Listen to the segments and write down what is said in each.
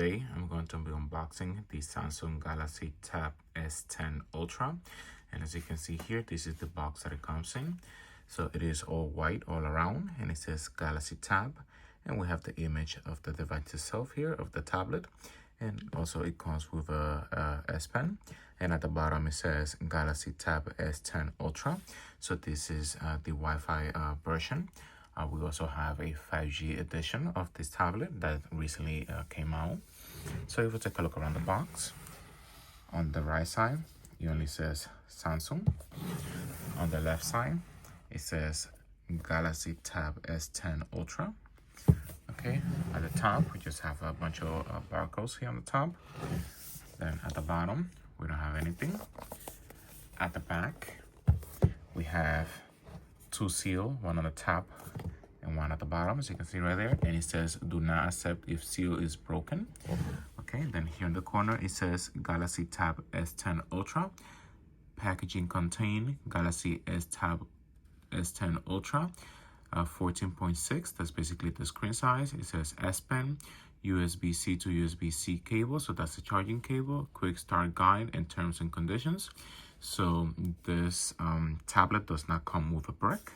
Today I'm going to be unboxing the Samsung Galaxy Tab S10 Ultra, and as you can see here, this is the box that it comes in. So it is all white all around, and it says Galaxy Tab, and we have the image of the device itself here of the tablet, and also it comes with a S Pen, and at the bottom it says Galaxy Tab S10 Ultra. So this is the Wi-Fi version. We also have a 5G edition of this tablet that recently came out. So if we take a look around the box, on the right side, it only says Samsung. On the left side, it says Galaxy Tab S10 Ultra. Okay, at the top, we just have a bunch of barcodes here on the top. Then at the bottom, we don't have anything. At the back, we have two seals, one on the top and one at the bottom, as you can see right there, and it says do not accept if seal is broken. Okay, then here in the corner it says Galaxy Tab S10 Ultra. Packaging contain Galaxy Tab S10 Ultra 14.6. That's basically the screen size. It says S Pen, USB-C to USB-C cable, so that's the charging cable, quick start guide, and terms and conditions. So this tablet does not come with a brick,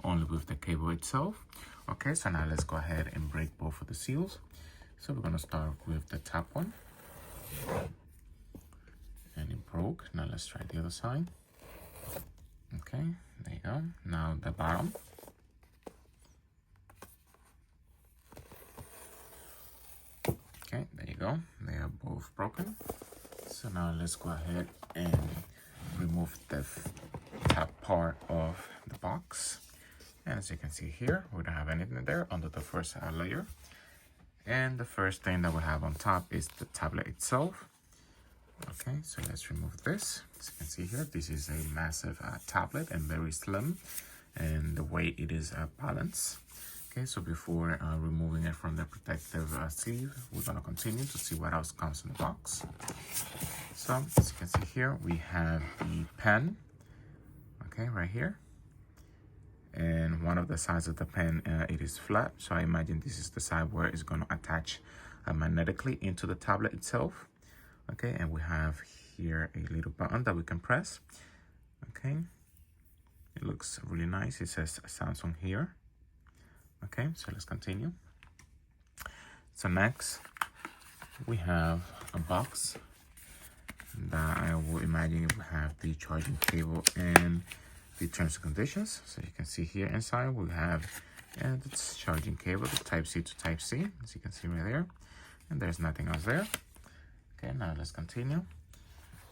only with the cable itself. Okay, so now let's go ahead and break both of the seals. So we're going to start with the top one, and it broke. Now let's try the other side. Okay, there you go. Now the bottom. Okay, there you go. They are both broken. So now let's go ahead and remove the top part of the box. And as you can see here, we don't have anything there under the first layer. And the first thing that we have on top is the tablet itself. Okay, so let's remove this. As you can see here, this is a massive tablet and very slim, and the way it is balanced. Okay, so before removing it from the protective sleeve, we're going to continue to see what else comes in the box. So as you can see here, we have the pen, okay, right here. And one of the sides of the pen, it is flat. So I imagine this is the side where it's going to attach magnetically into the tablet itself. Okay, and we have here a little button that we can press. Okay, it looks really nice. It says Samsung here. Okay, so let's continue. So next, we have a box that I will imagine it will have the charging cable and the terms and conditions. So you can see here inside we have the charging cable, the Type-C to Type-C, as you can see right there. And there's nothing else there. Okay, now let's continue.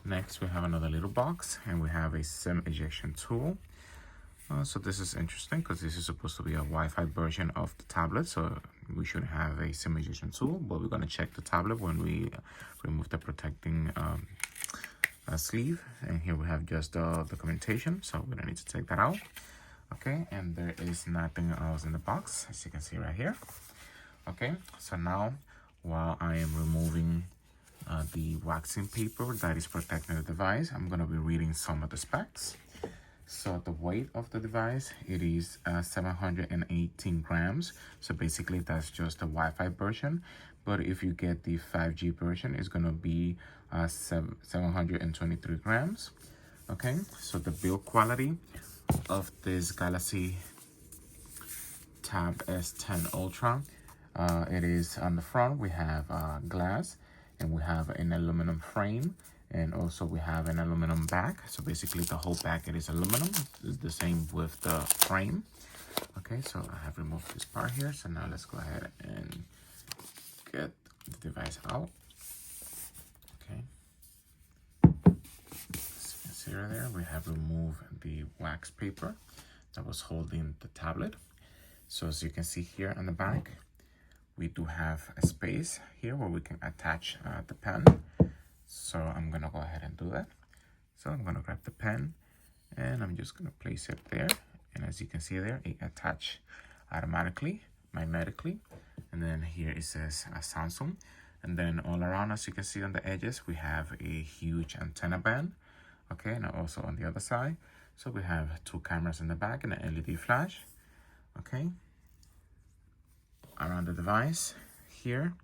Next, we have another little box, and we have a SIM ejection tool. So this is interesting because this is supposed to be a Wi-Fi version of the tablet, so we should have a SIM ejection tool, but we're going to check the tablet when we remove the protecting sleeve. And here we have just the documentation, so we don't need to take that out. Okay, and there is nothing else in the box, as you can see right here. Okay, so now while I am removing the waxing paper that is protecting the device, I'm going to be reading some of the specs. So the weight of the device, it is 718 grams. So basically that's just the Wi-Fi version. But if you get the 5G version, it's going to be 723 grams. Okay, so the build quality of this Galaxy Tab S10 Ultra, it is on the front, we have glass, and we have an aluminum frame. And also we have an aluminum back. So basically the whole back, it is aluminum. It's the same with the frame. Okay, so I have removed this part here. So now let's go ahead and get the device out. Okay. As you can see right there, we have removed the wax paper that was holding the tablet. So as you can see here on the back, we do have a space here where we can attach the pen. So I'm going to go ahead and do that. So I'm going to grab the pen and I'm just going to place it there. And as you can see there, it attaches automatically, magnetically. And then here it says Samsung. And then all around, as you can see on the edges, we have a huge antenna band. Okay, and also on the other side. So we have two cameras in the back and an LED flash. Okay. Around the device here,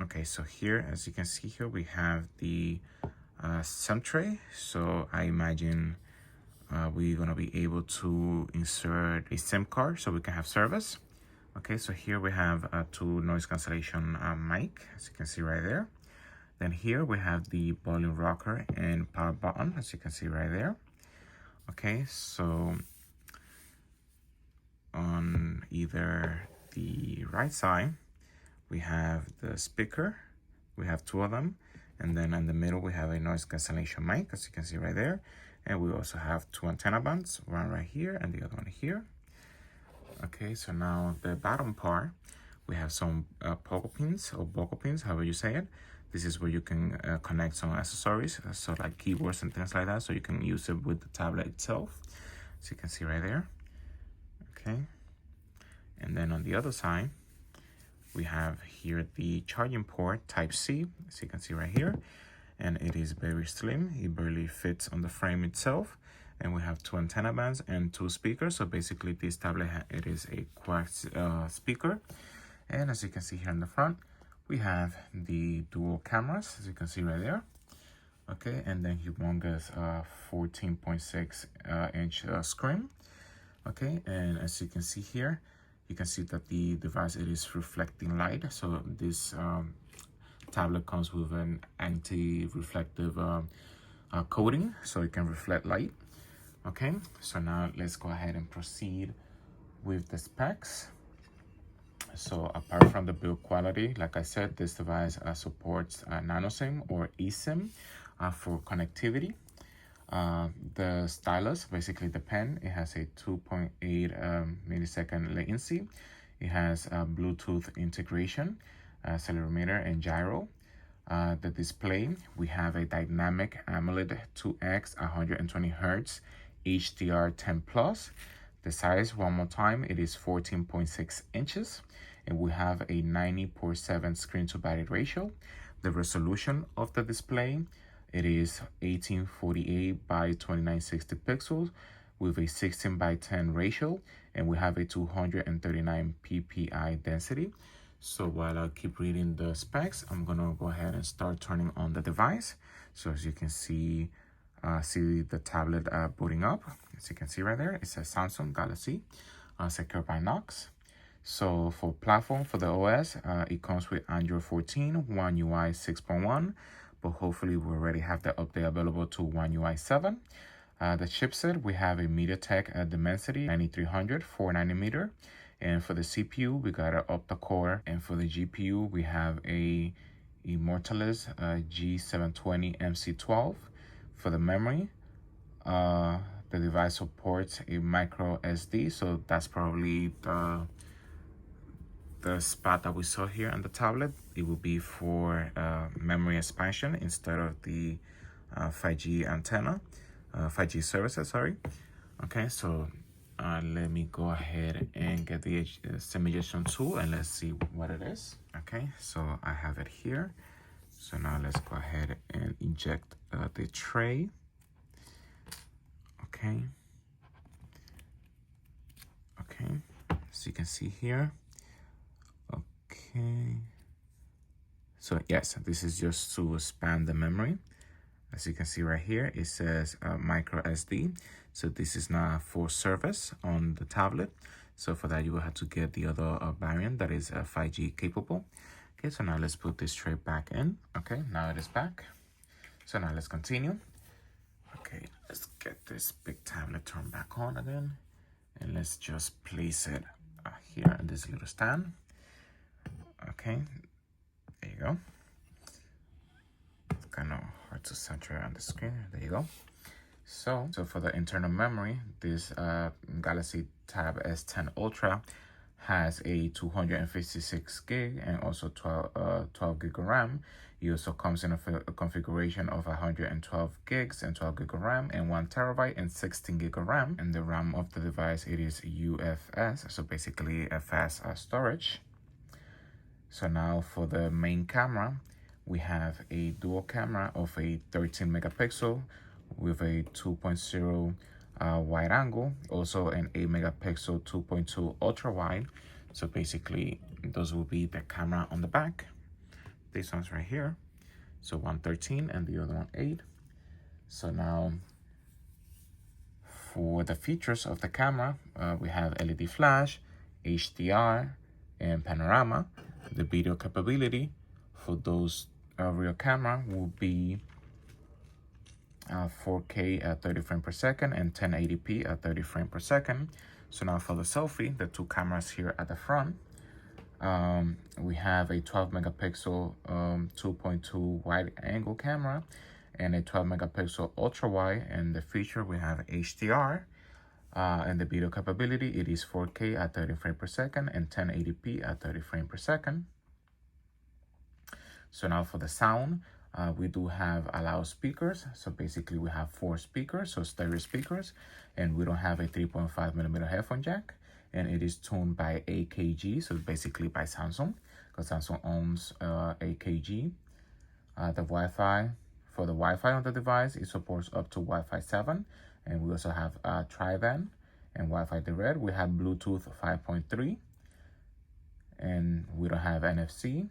Okay, so here, as you can see here, we have the SIM tray. So I imagine we're gonna be able to insert a SIM card so we can have service. Okay, so here we have two noise cancellation mic, as you can see right there. Then here we have the volume rocker and power button, as you can see right there. Okay, so on either the right side, we have the speaker. We have two of them. And then in the middle, we have a noise cancellation mic, as you can see right there. And we also have two antenna bands, one right here and the other one here. Okay, so now the bottom part, we have some pogo pins or bogo pins, however you say it. This is where you can connect some accessories, so like keyboards and things like that, so you can use it with the tablet itself. So you can see right there. Okay, and then on the other side, we have here the charging port type C, as you can see right here, and it is very slim. It barely fits on the frame itself. And we have two antenna bands and two speakers. So basically this tablet, it is a quad speaker. And as you can see here in the front, we have the dual cameras, as you can see right there. Okay, and then humongous 14.6 inch screen. Okay, and as you can see here, you can see that the device, it is reflecting light. So this tablet comes with an anti-reflective coating, so it can reflect light. Okay, so now let's go ahead and proceed with the specs. So apart from the build quality, like I said, this device supports nano SIM or eSIM for connectivity. The stylus, basically the pen, it has a 2.8 millisecond latency. It has Bluetooth integration, accelerometer, and gyro. The display, we have a dynamic AMOLED 2X 120 Hertz HDR10 Plus. The size, one more time, it is 14.6 inches. And we have a 90:7 screen to body ratio. The resolution of the display, it is 1848 by 2960 pixels with a 16:10 ratio. And we have a 239 ppi density. So while I keep reading the specs, I'm gonna go ahead and start turning on the device. So as you can see the tablet booting up. As you can see right there, it says Samsung Galaxy, secure by Knox. So for platform, for the OS, it comes with Android 14, One UI 6.1, but hopefully we already have the update available to One UI 7. The chipset, we have a MediaTek Dimensity 9300 4nm. And for the CPU, we got an octa-core. And for the GPU, we have a Immortalis G720 MC12. For the memory, the device supports a microSD, so that's probably the spot that we saw here on the tablet. It will be for memory expansion instead of the 5G antenna, 5G services, sorry. Okay, so let me go ahead and get the SIM ejection tool and let's see what it is. Okay, so I have it here. So now let's go ahead and inject the tray. Okay. Okay, so you can see here. Okay. So yes, this is just to expand the memory. As you can see right here, it says microSD. So this is not for service on the tablet. So for that, you will have to get the other variant that is 5G capable. Okay, so now let's put this tray back in. Okay, now it is back. So now let's continue. Okay, let's get this big tablet turned back on again. And let's just place it here in this little stand. Okay, there you go. It's kind of hard to center on the screen. There you go. So for the internal memory, this Galaxy Tab S10 Ultra has a 256 gig and also 12 gig of RAM. It also comes in a configuration of 112 gigs and 12 gig of RAM and 1 terabyte and 16 gig of RAM. And the RAM of the device, it is UFS, so basically a fast storage. So now for the main camera, we have a dual camera of a 13 megapixel with a 2.0 wide angle, also an 8 megapixel 2.2 ultra wide. So basically those will be the camera on the back. This one's right here. So one 13 and the other one 8. So now for the features of the camera, we have LED flash, HDR, and panorama. The video capability for those rear camera will be 4K at 30 frames per second and 1080p at 30 frames per second. So now for the selfie, the two cameras here at the front, we have a 12 megapixel 2.2 wide angle camera and a 12 megapixel ultra wide. And the feature, we have HDR, and the video capability, it is 4K at 30 frames per second and 1080p at 30 frames per second. So now for the sound, we do have allow speakers. So basically we have 4 speakers, so stereo speakers, and we don't have a 3.5 millimeter headphone jack, and it is tuned by AKG, so basically by Samsung, because Samsung owns AKG. The Wi-Fi, for the Wi-Fi on the device, it supports up to Wi-Fi 7, and we also have tri-band and Wi-Fi Direct. We have Bluetooth 5.3, and we don't have NFC.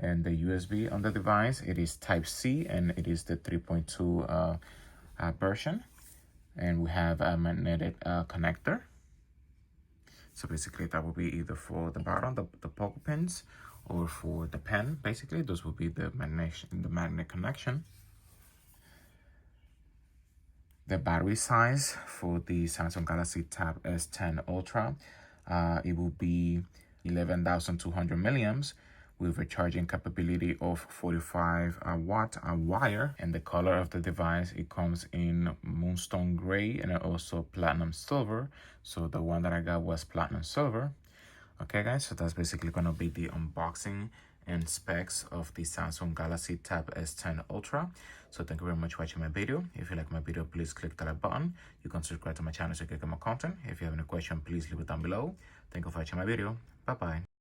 And the USB on the device, it is Type-C, and it is the 3.2 version. And we have a magnetic connector. So basically that will be either for the bottom, the poker pins, or for the pen. Basically, those will be the magnet connection. The battery size for the Samsung Galaxy Tab S10 Ultra, it will be 11,200 milliamps with a charging capability of 45 watt wire. And the color of the device, it comes in moonstone gray and also platinum silver. So the one that I got was platinum silver. Okay guys, so that's basically gonna be the unboxing and specs of the Samsung Galaxy Tab S10 Ultra. So thank you very much for watching my video. If you like my video, please click the like button. You can subscribe to my channel so you can get more content. If you have any question, please leave it down below. Thank you for watching my video. Bye bye.